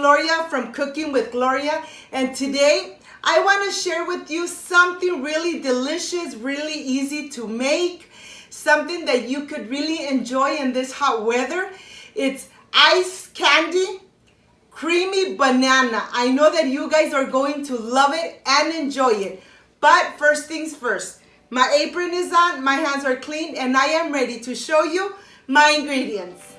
Gloria from Cooking with Gloria, and today I want to share with you something really delicious, really easy to make, something that you could really enjoy in this hot weather. It's ice candy creamy banana. I know that you guys are going to love it and enjoy it. But first things first, my apron is on, my hands are clean, and I am ready to show you my ingredients.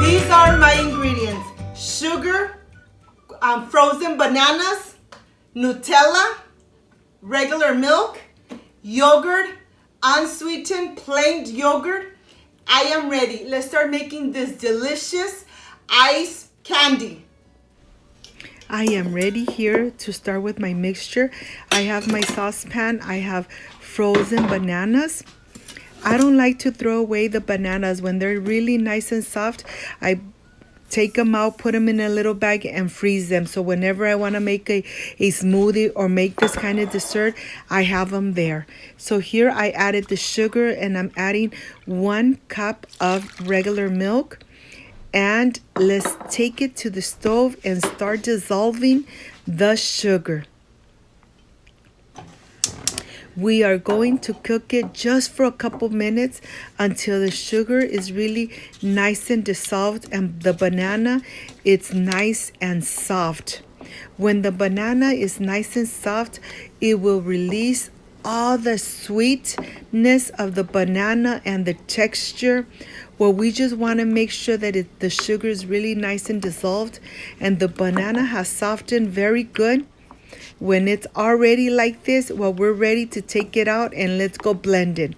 These are my ingredients: sugar, frozen bananas, Nutella, regular milk, yogurt, unsweetened plain yogurt. I am ready. Let's start making this delicious ice candy. I am ready here to start with my mixture. I have my saucepan. I have frozen bananas. I don't like to throw away the bananas. When they're really nice and soft, I take them out, put them in a little bag, and freeze them. So whenever I want to make a smoothie or make this kind of dessert, I have them there. So here I added the sugar, and I'm adding 1 cup of regular milk. And let's take it to the stove and start dissolving the sugar. We are going to cook it just for a couple minutes until the sugar is really nice and dissolved and the banana is nice and soft. When the banana is nice and soft, it will release all the sweetness of the banana and the texture. Well, we just want to make sure that the sugar is really nice and dissolved and the banana has softened very good. When it's already like this, well, we're ready to take it out and let's go blend it.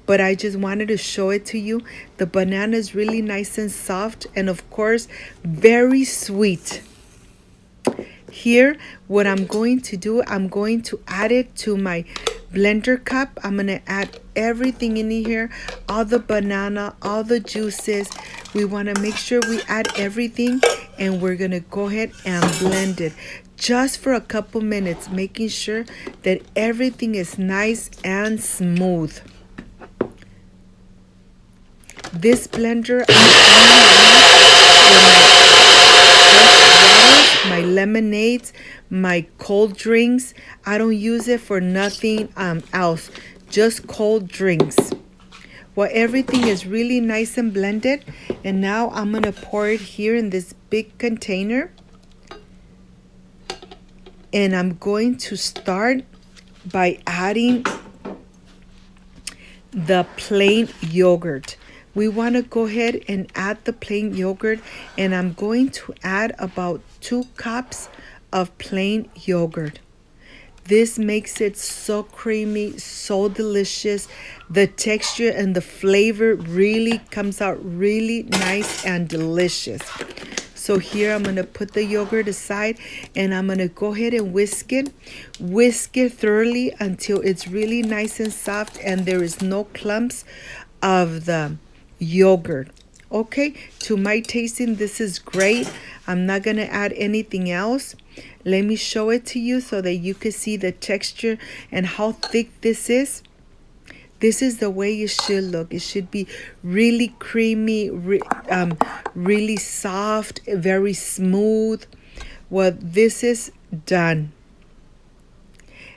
But I just wanted to show it to you. The banana is really nice and soft and of course, very sweet. Here, what I'm going to do, I'm going to add it to my blender cup. I'm going to add everything in here, all the banana, all the juices. We want to make sure we add everything and we're going to go ahead and blend it just for a couple minutes, making sure that everything is nice and smooth. This blender I'm using for my lemonades, my cold drinks. I don't use it for nothing else, just cold drinks. Well, everything is really nice and blended, and now I'm gonna pour it here in this big container. And I'm going to start by adding the plain yogurt. We want to go ahead and add the plain yogurt, and I'm going to add about 2 cups of plain yogurt. This makes it so creamy, so delicious. The texture and the flavor really comes out really nice and delicious. So here I'm going to put the yogurt aside and I'm going to go ahead and whisk it. Whisk it thoroughly until it's really nice and soft and there is no clumps of the yogurt. Okay, to my tasting, this is great. I'm not going to add anything else. Let me show it to you so that you can see the texture and how thick this is. This is the way it should look. It should be really creamy, really soft, very smooth. Well, this is done.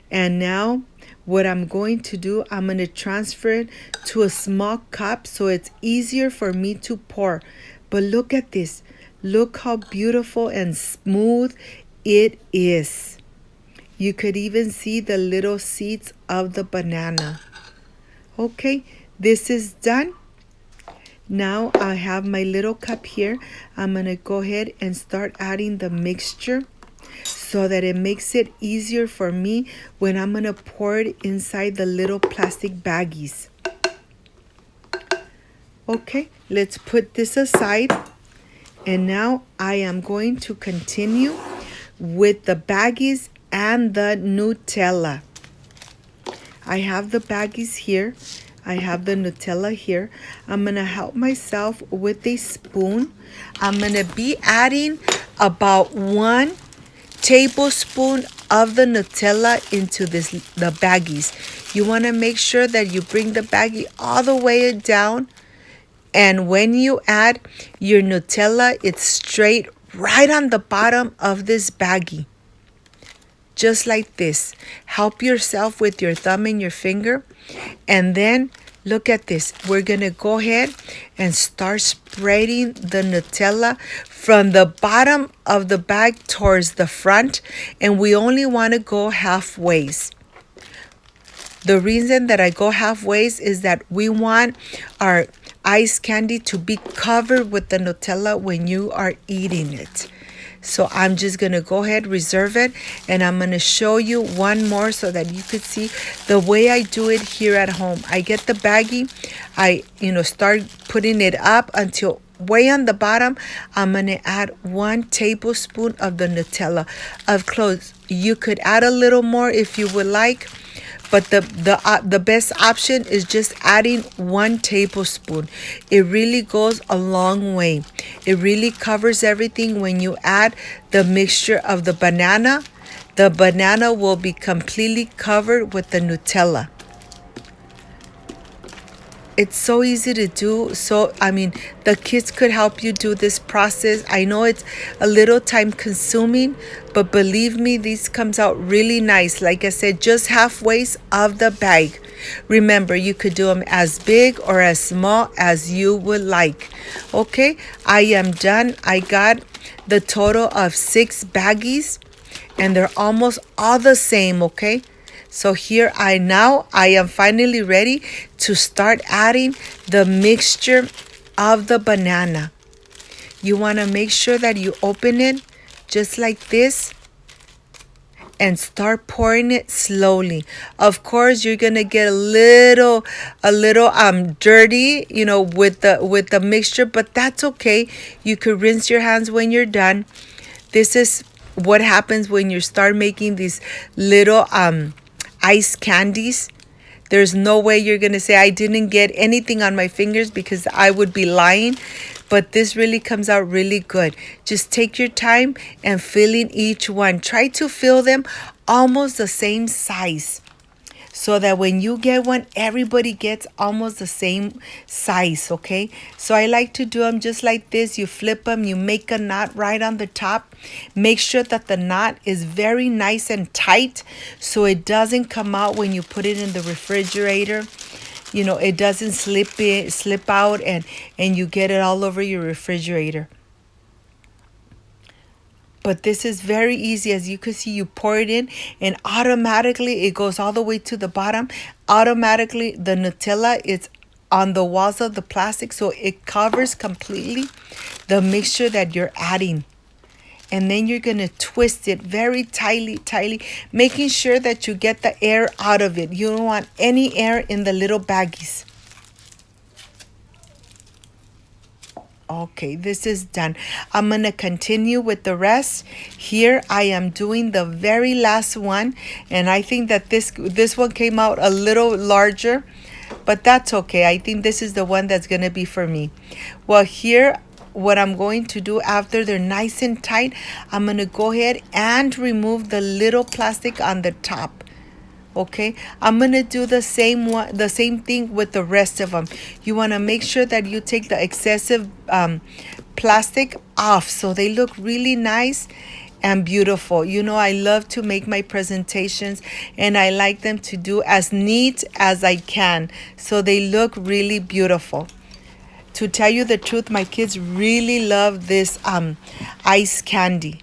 And now what I'm going to do, I'm going to transfer it to a small cup so it's easier for me to pour. But look at this. Look how beautiful and smooth it is. You could even see the little seeds of the banana. Okay, this is done. Now I have my little cup here. I'm going to go ahead and start adding the mixture so that it makes it easier for me when I'm going to pour it inside the little plastic baggies. Okay, let's put this aside. And now I am going to continue with the baggies and the Nutella. I have the baggies here. I have the Nutella here. I'm going to help myself with a spoon. I'm going to be adding about 1 tablespoon of the Nutella into the baggies. You want to make sure that you bring the baggie all the way down. And when you add your Nutella, it's straight right on the bottom of this baggie. Just like this. Help yourself with your thumb and your finger. And then look at this. We're going to go ahead and start spreading the Nutella from the bottom of the bag towards the front. And we only want to go halfway. The reason that I go halfway is that we want our ice candy to be covered with the Nutella when you are eating it. So I'm just going to go ahead, reserve it, and I'm going to show you one more so that you could see the way I do it here at home. I get the baggie, I start putting it up until way on the bottom. I'm going to add 1 tablespoon of the Nutella. Of course, you could add a little more if you would like. But the best option is just adding 1 tablespoon. It really goes a long way. It really covers everything. When you add the mixture of the banana will be completely covered with the Nutella. It's so easy to do. So, the kids could help you do this process. I know it's a little time consuming, but believe me, this comes out really nice. Like I said, just halfway of the bag. Remember, you could do them as big or as small as you would like. Okay, I am done. I got the total of 6 baggies, and they're almost all the same, okay? So here I am finally ready to start adding the mixture of the banana. You want to make sure that you open it just like this and start pouring it slowly. Of course, you're going to get a little dirty, with the mixture, but that's okay. You could rinse your hands when you're done. This is what happens when you start making these little ice candies. There's no way you're going to say I didn't get anything on my fingers, because I would be lying. But this really comes out really good. Just take your time and fill in each one. Try to fill them almost the same size, so that when you get one, everybody gets almost the same size, okay? So I like to do them just like this. You flip them, you make a knot right on the top. Make sure that the knot is very nice and tight, so it doesn't come out when you put it in the refrigerator. It doesn't slip out and you get it all over your refrigerator. But this is very easy. As you can see, you pour it in and automatically it goes all the way to the bottom. Automatically, the Nutella is on the walls of the plastic, so it covers completely the mixture that you're adding. And then you're going to twist it very tightly, making sure that you get the air out of it. You don't want any air in the little baggies. Okay, this is done. I'm going to continue with the rest. Here I am doing the very last one, and I think that this one came out a little larger, but that's okay. I think this is the one that's going to be for me. Well, here what I'm going to do after they're nice and tight, I'm going to go ahead and remove the little plastic on the top. Okay, I'm going to do the same thing with the rest of them. You want to make sure that you take the excessive plastic off so they look really nice and beautiful. I love to make my presentations, and I like them to do as neat as I can so they look really beautiful. To tell you the truth, my kids really love this ice candy.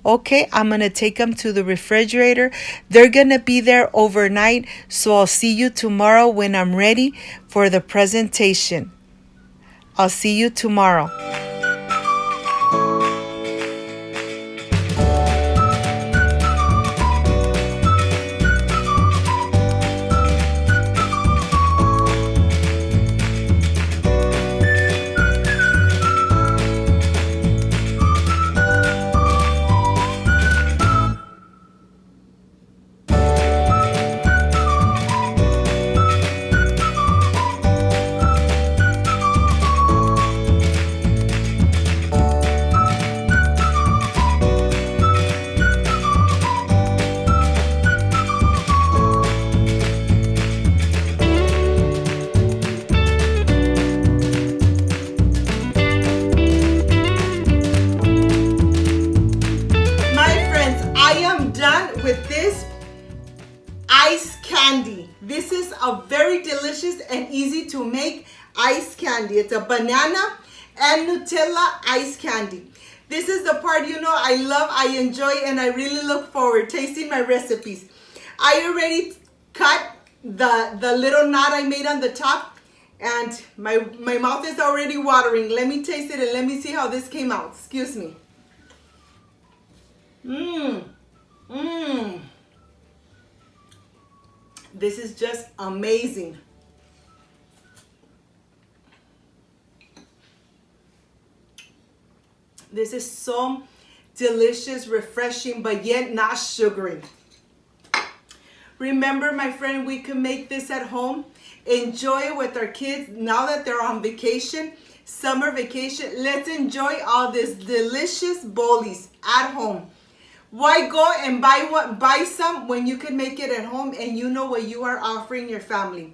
Okay, I'm going to take them to the refrigerator. They're going to be there overnight, so I'll see you tomorrow when I'm ready for the presentation. I'll see you tomorrow. candy. This is a very delicious and easy to make ice candy. It's a banana and Nutella ice candy. This is the part, you know, I love, I enjoy, and I really look forward tasting my recipes. I already cut the little knot I made on the top, and my mouth is already watering. Let me taste it and let me see how this came out. Excuse me. This is just amazing. This is so delicious, refreshing, but yet not sugary. Remember, my friend, we can make this at home. Enjoy it with our kids now that they're on vacation, summer vacation. Let's enjoy all these delicious bowlies at home. Why go and buy some when you can make it at home and you know what you are offering your family?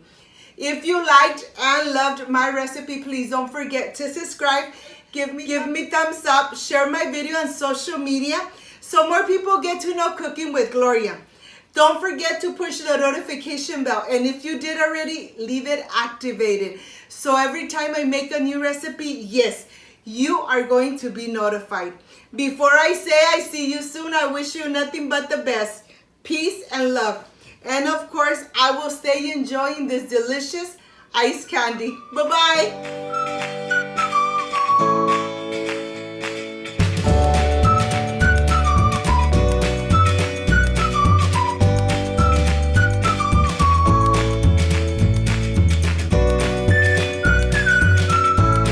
If you liked and loved my recipe, please don't forget to subscribe. Give me thumbs up. Share my video on social media so more people get to know Cooking with Gloria. Don't forget to push the notification bell. And if you did already, leave it activated. So every time I make a new recipe, yes, you are going to be notified. Before I say I see you soon, I wish you nothing but the best. Peace and love. And of course, I will stay enjoying this delicious ice candy. Bye-bye.